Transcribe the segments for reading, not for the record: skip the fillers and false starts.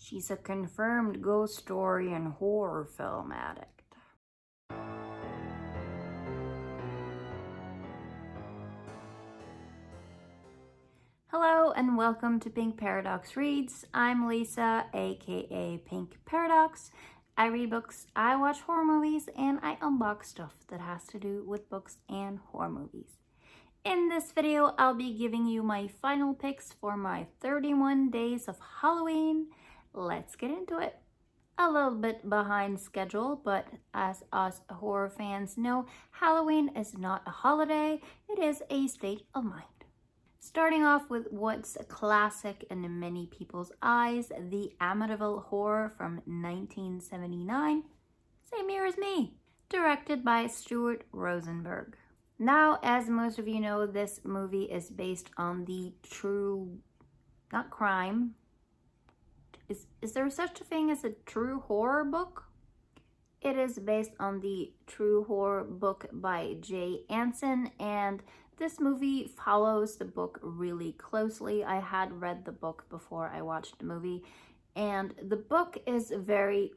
She's a confirmed ghost story and horror film addict. Hello and welcome to Pink Paradox Reads. I'm Lisa, aka Pink Paradox. I read books, I watch horror movies, and I unbox stuff that has to do with books and horror movies. In this video, I'll be giving you my final picks for my 31 days of Halloween. Let's get into it. A little bit behind schedule, but as us horror fans know, Halloween is not a holiday, it is a state of mind. Starting off with what's a classic in many people's eyes, the Amityville Horror from 1979, same year as me, directed by Stuart Rosenberg. Now, as most of you know, this movie is based on the true, not crime, is there such a thing as a true horror book? It is based on the true horror book by Jay Anson, and this movie follows the book really closely. I had read the book before I watched the movie, and the book is very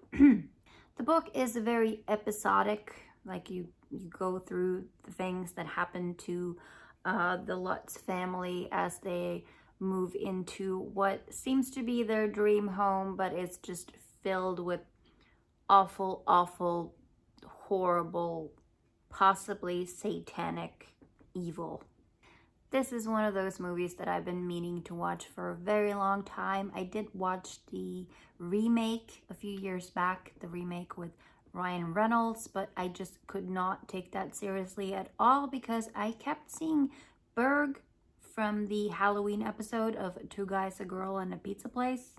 episodic. Like you go through the things that happen to the Lutz family as they move into what seems to be their dream home, but it's just filled with awful, horrible, possibly satanic evil. This is one of those movies that I've been meaning to watch for a very long time. I did watch the remake a few years back, the remake with Ryan Reynolds, but I just could not take that seriously at all because I kept seeing Berg from the Halloween episode of Two Guys, a Girl, and a Pizza Place.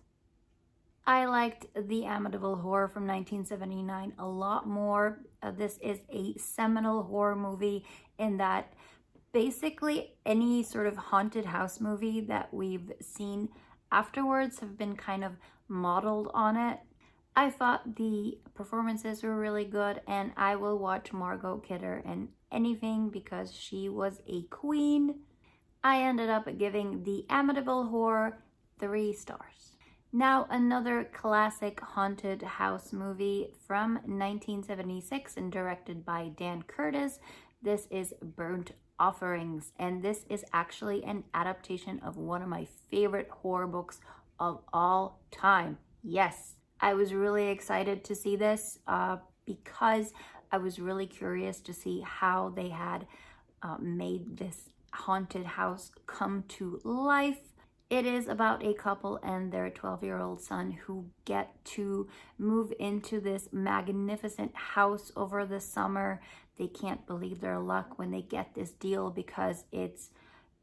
I liked the Amityville Horror from 1979 a lot more. This is a seminal horror movie in that basically any sort of haunted house movie that we've seen afterwards have been kind of modeled on it. I thought the performances were really good, and I will watch Margot Kidder in anything because she was a queen. I ended up giving the Amityville Horror 3 stars. Now, another classic haunted house movie from 1976 and directed by Dan Curtis. This is Burnt Offerings, and this is actually an adaptation of one of my favorite horror books of all time. Yes, I was really excited to see this because I was really curious to see how they had made this haunted house come to life. It is about a couple and their 12-year-old son who get to move into this magnificent house over the summer. They can't believe their luck when they get this deal because it's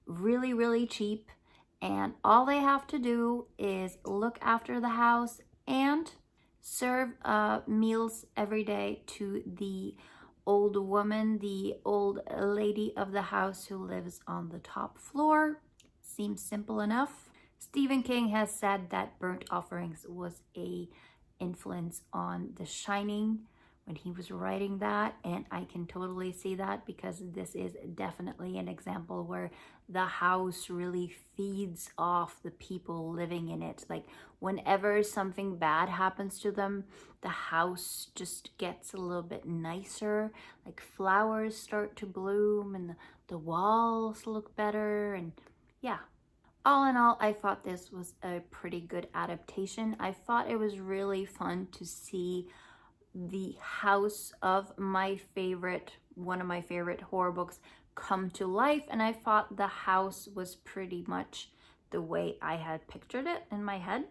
really cheap, and all they have to do is look after the house and serve meals every day to the old woman, the old lady of the house who lives on the top floor. Seems simple enough. Stephen King has said that Burnt Offerings was a influence on The Shining when he was writing that, and I can totally see that because this is definitely an example where the house really feeds off the people living in it. Like whenever something bad happens to them, the house just gets a little bit nicer. Like flowers start to bloom and the walls look better, and yeah. All in all, I thought this was a pretty good adaptation. I thought it was really fun to see the house of one of my favorite horror books come to life, and I thought the house was pretty much the way I had pictured it in my head.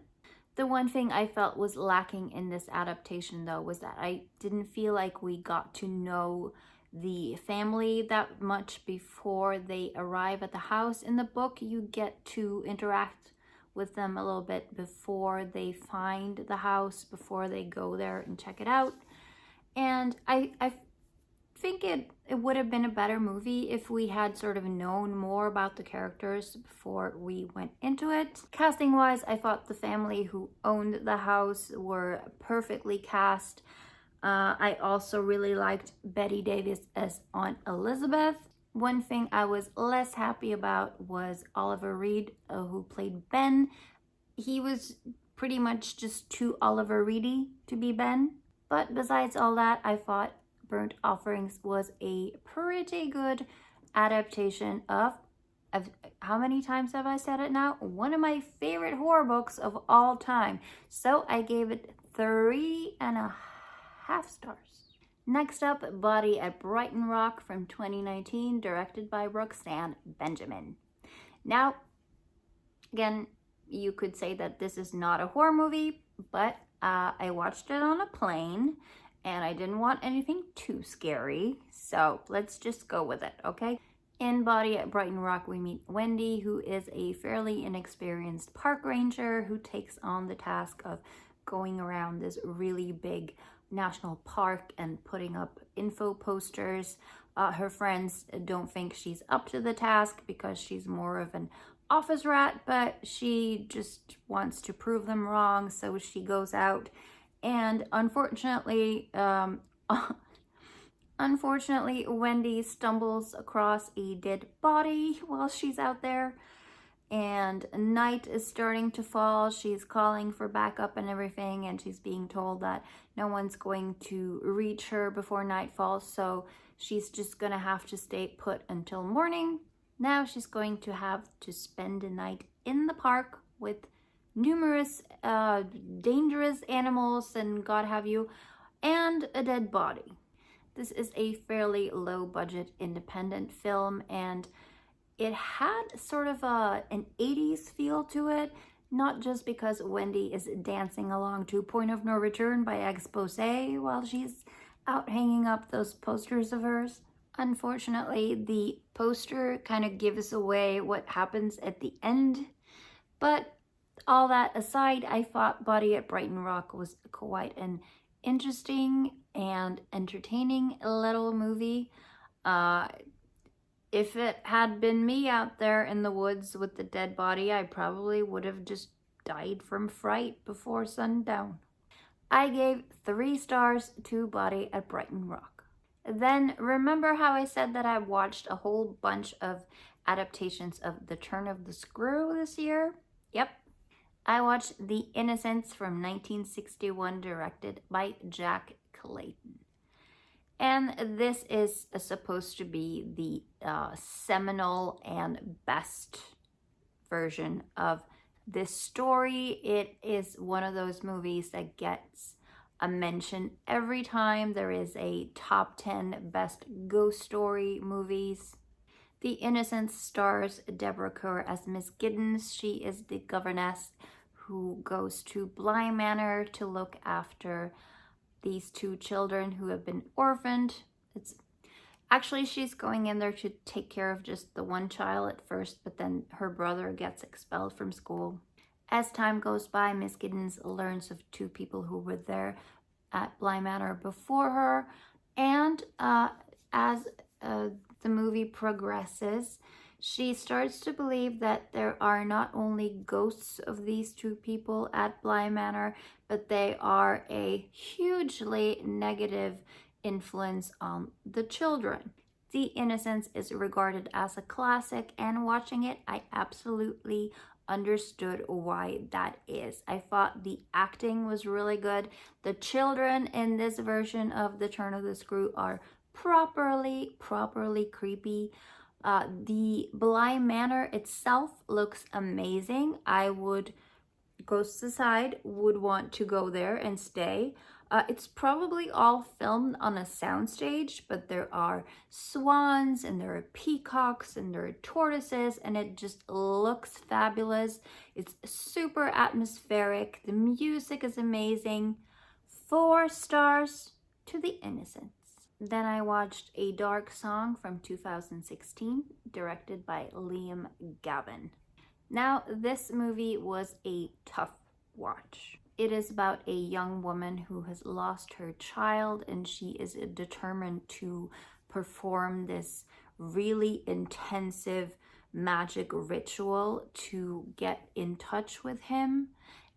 The one thing I felt was lacking in this adaptation though was that I didn't feel like we got to know the family that much before they arrive at the house. In the book, you get to interact with them a little bit before they find the house, before they go there and check it out. And I think it would have been a better movie if we had sort of known more about the characters before we went into it. Casting wise, I thought the family who owned the house were perfectly cast. I also really liked Bette Davis as Aunt Elizabeth. One thing I was less happy about was Oliver Reed, who played Ben. He was pretty much just too Oliver Reedy to be Ben. But besides all that, I thought Burnt Offerings was a pretty good adaptation of how many times have I said it now? One of my favorite horror books of all time. So I gave it 3.5 stars. Next up, Body at Brighton Rock from 2019, directed by Roxanne Benjamin. Now, again, you could say that this is not a horror movie, but I watched it on a plane and I didn't want anything too scary. So let's just go with it, okay? In Body at Brighton Rock, we meet Wendy, who is a fairly inexperienced park ranger who takes on the task of going around this really big national park and putting up info posters. Her friends don't think she's up to the task because she's more of an office rat, but she just wants to prove them wrong, so she goes out and unfortunately Wendy stumbles across a dead body while she's out there, and night is starting to fall. She's calling for backup and everything, and she's being told that no one's going to reach her before night falls, so she's just gonna have to stay put until morning. Now she's going to have to spend a night in the park with numerous dangerous animals and God have you, and a dead body. This is a fairly low budget independent film, and it had sort of an 80s feel to it, not just because Wendy is dancing along to Point of No Return by Expose while she's out hanging up those posters of hers. Unfortunately, the poster kind of gives away what happens at the end, but all that aside, I thought Body at Brighton Rock was quite an interesting and entertaining little movie. If it had been me out there in the woods with the dead body, I probably would have just died from fright before sundown. I gave 3 stars to Body at Brighton Rock. Then, remember how I said that I watched a whole bunch of adaptations of The Turn of the Screw this year? Yep. I watched The Innocents from 1961, directed by Jack Clayton. And this is supposed to be the seminal and best version of this story. It is one of those movies that gets a mention every time there is a top 10 best ghost story movies. The Innocents stars Deborah Kerr as Miss Giddens. She is the governess who goes to Bly Manor to look after these 2 children who have been orphaned. She's going in there to take care of just the one child at first, but then her brother gets expelled from school. As time goes by, Miss Giddens learns of 2 people who were there at Bly Manor before her, and as the movie progresses, she starts to believe that there are not only ghosts of these 2 people at Bly Manor, but they are a hugely negative influence on the children. The Innocents is regarded as a classic, and watching it, I absolutely understood why that is. I thought the acting was really good. The children in this version of The Turn of the Screw are properly creepy. The Bly Manor itself looks amazing. I would, ghosts aside, would want to go there and stay. It's probably all filmed on a soundstage, but there are swans and there are peacocks and there are tortoises, and it just looks fabulous. It's super atmospheric. The music is amazing. 4 stars to The Innocents. Then I watched A Dark Song from 2016, directed by Liam Gavin. Now, this movie was a tough watch. It is about a young woman who has lost her child, and she is determined to perform this really intensive magic ritual to get in touch with him.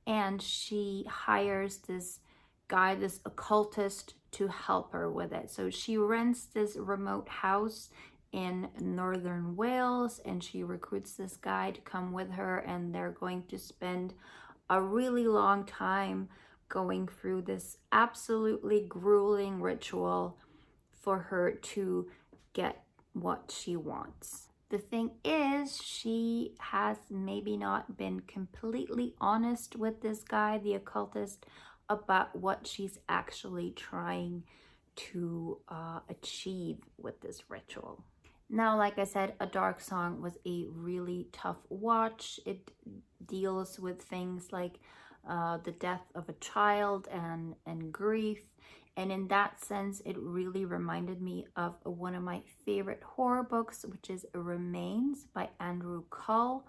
And she hires this guy, this occultist, to help her with it. So she rents this remote house in northern Wales, and she recruits this guy to come with her, and they're going to spend a really long time going through this absolutely grueling ritual for her to get what she wants. The thing is, she has maybe not been completely honest with this guy, the occultist, about what she's actually trying to achieve with this ritual. Now, like I said, A Dark Song was a really tough watch. It deals with things like the death of a child and grief. And in that sense, it really reminded me of one of my favorite horror books, which is Remains by Andrew Cull.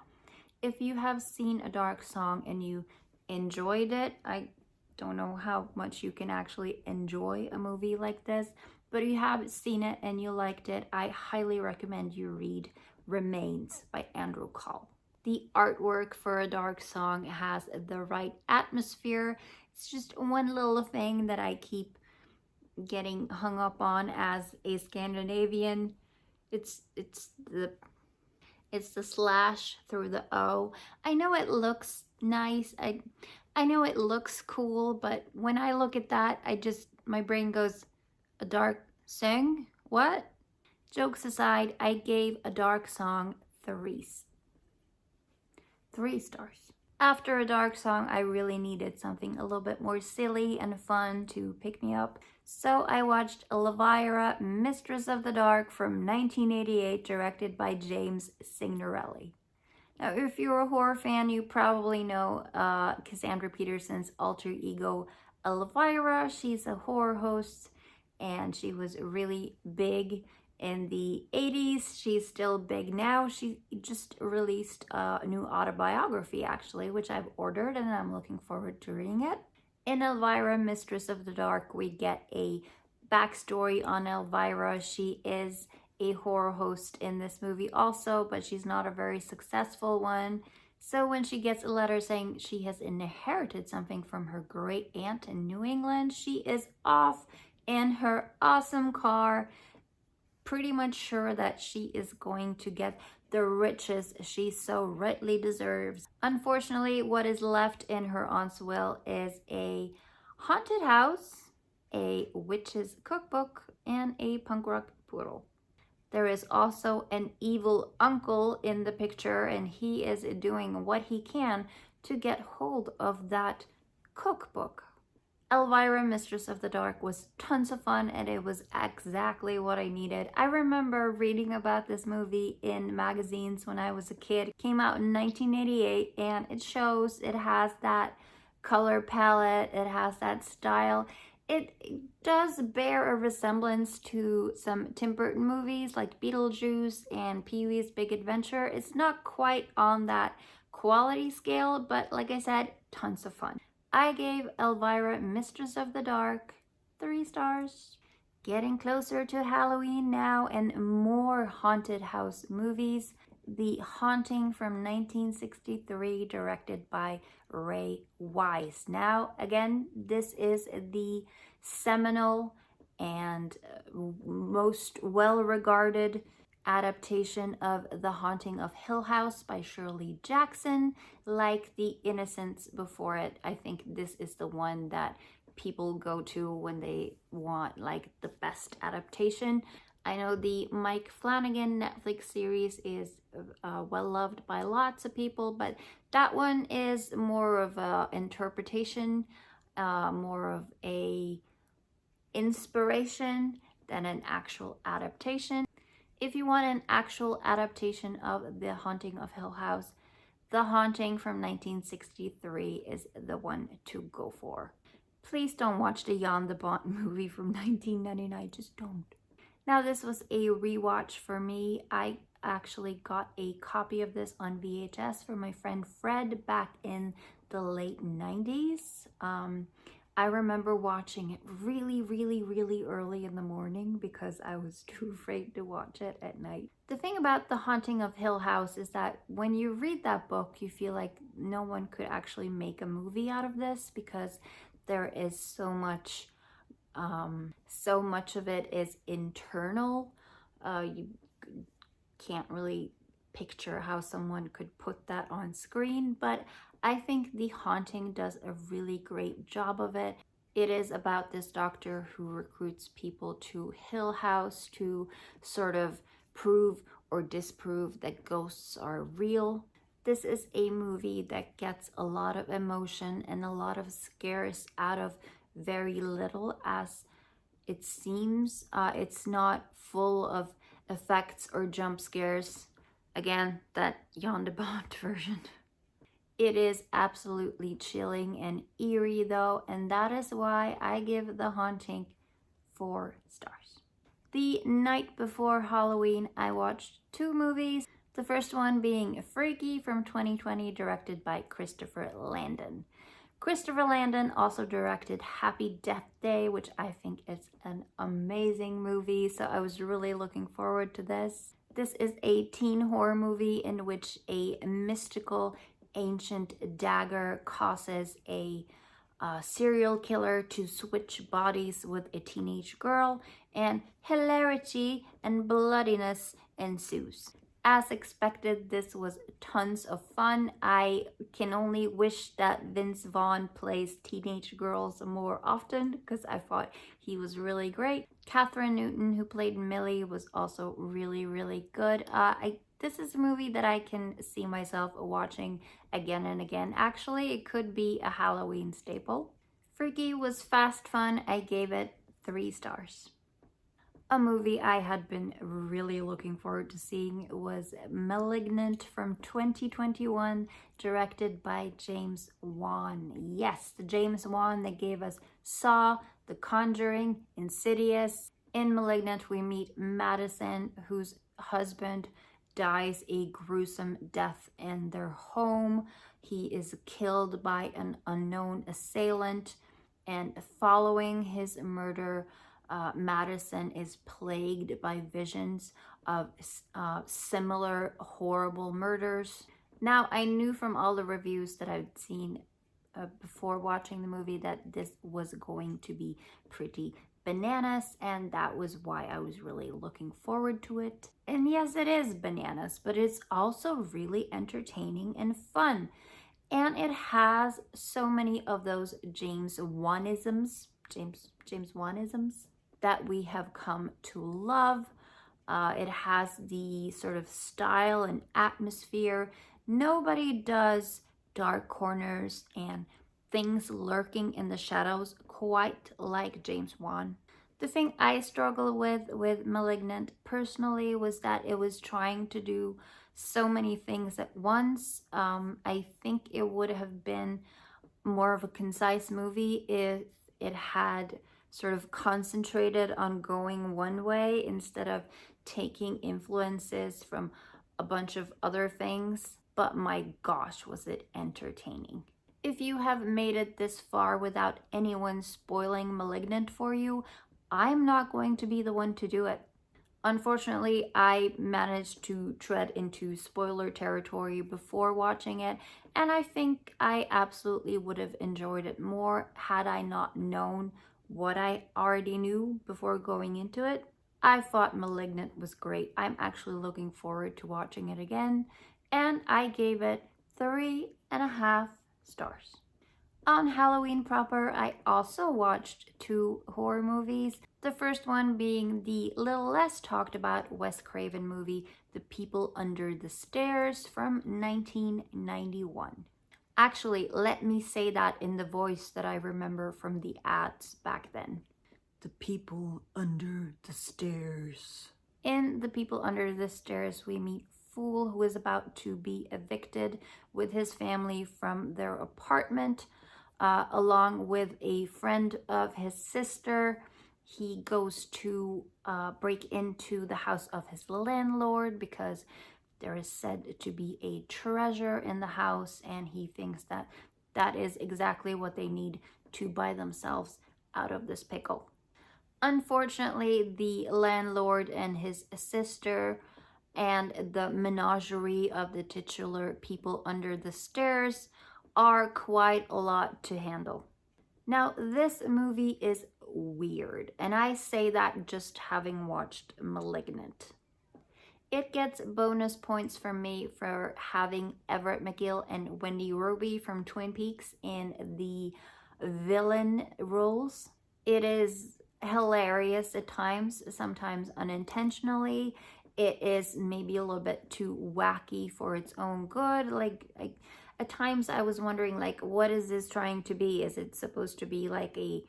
If you have seen A Dark Song and you enjoyed it, I don't know how much you can actually enjoy a movie like this, but if you have seen it and you liked it, I highly recommend you read Remains by Andrew Cull. The artwork for A Dark Song has the right atmosphere. It's just one little thing that I keep getting hung up on as a Scandinavian. It's the slash through the O. I know it looks nice. I know it looks cool, but when I look at that, my brain goes, A Dark Song? What? Jokes aside, I gave A Dark Song 3 stars. After A Dark Song, I really needed something a little bit more silly and fun to pick me up. So I watched Elvira, Mistress of the Dark from 1988, directed by James Signorelli. Now, if you're a horror fan, you probably know Cassandra Peterson's alter ego, Elvira. She's a horror host, and she was really big in the 80s. She's still big now. She just released a new autobiography, actually, which I've ordered, and I'm looking forward to reading it. In Elvira, Mistress of the Dark, we get a backstory on Elvira. She is a horror host in this movie also, but she's not a very successful one. So when she gets a letter saying she has inherited something from her great aunt in New England, she is off in her awesome car, pretty much sure that she is going to get the riches she so rightly deserves. Unfortunately, what is left in her aunt's will is a haunted house, a witch's cookbook, and a punk rock poodle. There is also an evil uncle in the picture, and he is doing what he can to get hold of that cookbook. Elvira, Mistress of the Dark was tons of fun, and it was exactly what I needed. I remember reading about this movie in magazines when I was a kid. It came out in 1988, and it shows it has that color palette, it has that style. It does bear a resemblance to some Tim Burton movies like Beetlejuice and Pee-wee's Big Adventure. It's not quite on that quality scale, but like I said, tons of fun. I gave Elvira, Mistress of the Dark 3 stars. Getting closer to Halloween now and more haunted house movies. The Haunting from 1963, directed by Ray Wise. Now, again, this is the seminal and most well-regarded adaptation of The Haunting of Hill House by Shirley Jackson. Like The Innocents before it, I think this is the one that people go to when they want like the best adaptation. I know the Mike Flanagan Netflix series is well loved by lots of people, but that one is more of a interpretation, more of a inspiration than an actual adaptation. If you want an actual adaptation of The Haunting of Hill House, The Haunting from 1963 is the one to go for. Please don't watch the Jan de Bont movie from 1999, just don't. Now, this was a rewatch for me. I actually got a copy of this on VHS from my friend Fred back in the late 90s. I remember watching it really early in the morning because I was too afraid to watch it at night. The thing about The Haunting of Hill House is that when you read that book, you feel like no one could actually make a movie out of this because there is so much of it is internal. You can't really picture how someone could put that on screen, but I think The Haunting does a really great job of it. It is about this doctor who recruits people to Hill House to sort of prove or disprove that ghosts are real. This is a movie that gets a lot of emotion and a lot of scares out of very little, as it seems. It's not full of effects or jump scares. Again, that Jan de Bont version. It is absolutely chilling and eerie though, and that is why I give The Haunting 4 stars. The night before Halloween, I watched 2 movies. The first one being Freaky from 2020, directed by Christopher Landon. Christopher Landon also directed Happy Death Day, which I think is an amazing movie, so I was really looking forward to this. This is a teen horror movie in which a mystical ancient dagger causes a serial killer to switch bodies with a teenage girl, and hilarity and bloodiness ensues. As expected, this was tons of fun. I can only wish that Vince Vaughn plays teenage girls more often because I thought he was really great. Catherine Newton, who played Millie, was also really, really good. This is a movie that I can see myself watching again and again. Actually, it could be a Halloween staple. Freaky was fast fun. I gave it 3 stars. A movie I had been really looking forward to seeing was Malignant from 2021, directed by James Wan. Yes, the James Wan that gave us Saw, The Conjuring, Insidious. In Malignant, we meet Madison, whose husband dies a gruesome death in their home. He is killed by an unknown assailant, and following his murder, Madison is plagued by visions of similar horrible murders. Now, I knew from all the reviews that I'd seen before watching the movie that this was going to be pretty bananas, and that was why I was really looking forward to it. And yes, it is bananas, but it's also really entertaining and fun. And it has so many of those James Wanisms that we have come to love. It has the sort of style and atmosphere. Nobody does dark corners and things lurking in the shadows quite like James Wan. The thing I struggle with Malignant personally was that it was trying to do so many things at once. I think it would have been more of a concise movie if it had sort of concentrated on going one way instead of taking influences from a bunch of other things. But my gosh, was it entertaining. If you have made it this far without anyone spoiling Malignant for you, I'm not going to be the one to do it. Unfortunately, I managed to tread into spoiler territory before watching it, and I think I absolutely would have enjoyed it more had I not known what I already knew before going into it. I thought Malignant was great. I'm actually looking forward to watching it again, and I gave it 3.5 stars. On Halloween proper, I also watched 2 horror movies. The first one being the little less talked about Wes Craven movie, The People Under the Stairs from 1991. Actually, let me say that in the voice that I remember from the ads back then. The People Under the Stairs. In The People Under the Stairs, we meet Fool, who is about to be evicted with his family from their apartment, along with a friend of his sister. He goes to break into the house of his landlord because there is said to be a treasure in the house, and he thinks that that is exactly what they need to buy themselves out of this pickle. Unfortunately, the landlord and his sister and the menagerie of the titular People Under the Stairs are quite a lot to handle. Now, this movie is weird, and I say that just having watched Malignant. It gets bonus points from me for having Everett McGill and Wendy Roby from Twin Peaks in the villain roles. It is hilarious at times, sometimes unintentionally. It is maybe a little bit too wacky for its own good. Like at times I was wondering, like, what is this trying to be? Is it supposed to be like a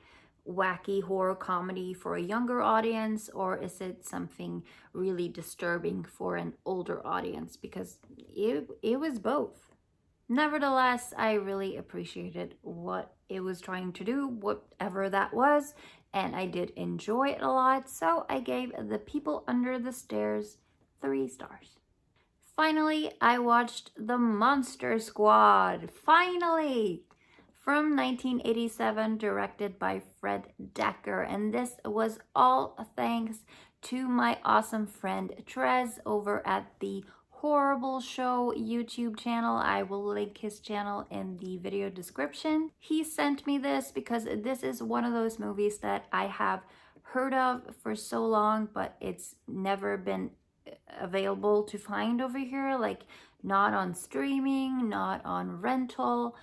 wacky horror comedy for a younger audience, or is it something really disturbing for an older audience? Because it was both. Nevertheless, I really appreciated what it was trying to do, whatever that was, and I did enjoy it a lot, so I gave The People Under the Stairs 3 stars. Finally, I watched The Monster Squad. Finally! From 1987, directed by Fred Decker, and this was all thanks to my awesome friend Trez over at the HorrorableShow YouTube channel. I will link his channel in the video description. He sent me this because this is one of those movies that I have heard of for so long, but it's never been available to find over here, like not on streaming, not on rental.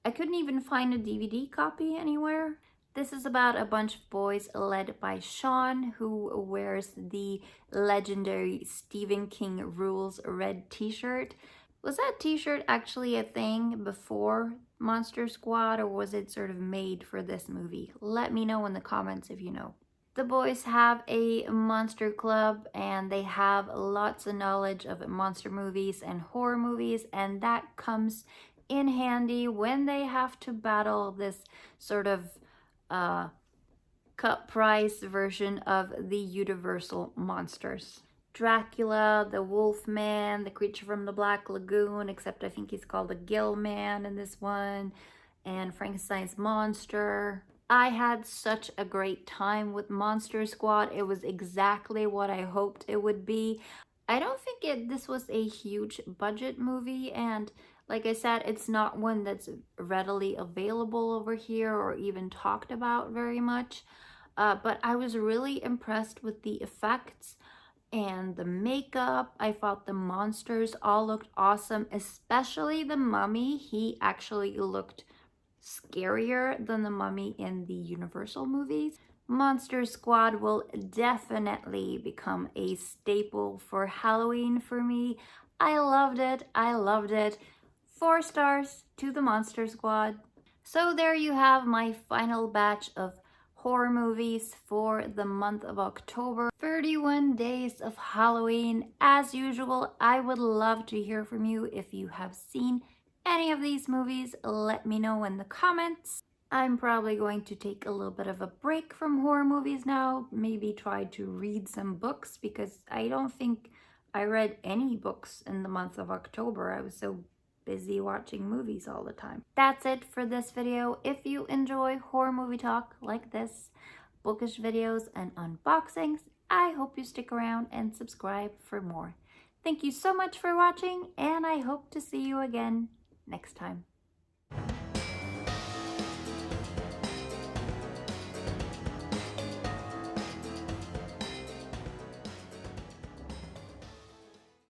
I couldn't even find a DVD copy anywhere. This is about a bunch of boys led by Sean, who wears the legendary Stephen King Rules red t-shirt. Was that t-shirt actually a thing before Monster Squad, or was it sort of made for this movie? Let me know in the comments if you know. The boys have a monster club and they have lots of knowledge of monster movies and horror movies, and that comes in handy when they have to battle this sort of cut price version of the Universal monsters. Dracula, the Wolfman, the creature from the Black Lagoon, except I think he's called the Gill Man in this one, and Frankenstein's monster. I had such a great time with Monster Squad. It was exactly what I hoped it would be. I don't think this was a huge budget movie, and like I said, it's not one that's readily available over here or even talked about very much. But I was really impressed with the effects and the makeup. I thought the monsters all looked awesome, especially the mummy. He actually looked scarier than the mummy in the Universal movies. Monster Squad will definitely become a staple for Halloween for me. I loved it. I loved it. 4 stars to the Monster Squad. So there you have my final batch of horror movies for the month of October. 31 days of Halloween. As usual, I would love to hear from you if you have seen any of these movies. Let me know in the comments. I'm probably going to take a little bit of a break from horror movies now. Maybe try to read some books, because I don't think I read any books in the month of October. I was so busy watching movies all the time. That's it for this video. If you enjoy horror movie talk like this, bookish videos and unboxings, I hope you stick around and subscribe for more. Thank you so much for watching, and I hope to see you again next time.